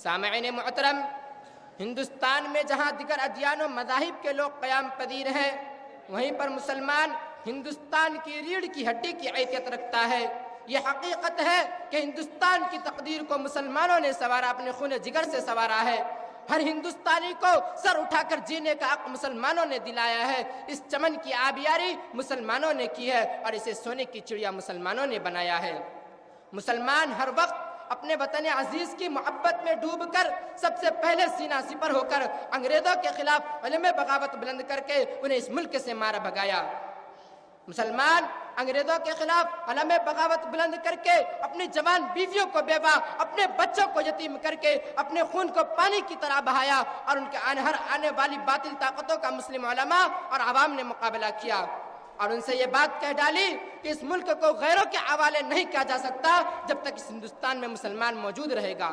سامعین محترم، ہندوستان میں جہاں دیگر ادیان و مذاہب کے لوگ قیام پذیر ہیں، وہیں پر مسلمان ہندوستان کی ریڑھ کی ہڈی کی حیثیت رکھتا ہے۔ یہ حقیقت ہے کہ ہندوستان کی تقدیر کو مسلمانوں نے سنوارا، اپنے خون جگر سے سنوارا ہے۔ ہر ہندوستانی کو سر اٹھا کر جینے کا حق مسلمانوں نے دلایا ہے۔ اس چمن کی آبیاری مسلمانوں نے کی ہے اور اسے سونے کی چڑیا مسلمانوں نے بنایا ہے۔ مسلمان ہر وقت اپنے وطن عزیز کی محبت میں ڈوب کر سب سے پہلے سینہ سپر ہو کر انگریزوں کے خلاف علم بغاوت بلند کر کے انہیں اس ملک سے مارا بھگایا۔ مسلمان انگریزوں کے خلاف علم بغاوت بلند کر کے اپنی جوان بیویوں کو بیوہ، اپنے بچوں کو یتیم کر کے اپنے خون کو پانی کی طرح بہایا اور ان کے ہر آنے والی باطل طاقتوں کا مسلم علماء اور عوام نے مقابلہ کیا اور ان سے یہ بات کہہ ڈالی کہ اس ملک کو غیروں کے حوالے نہیں کیا جا سکتا جب تک اس ہندوستان میں مسلمان موجود رہے گا۔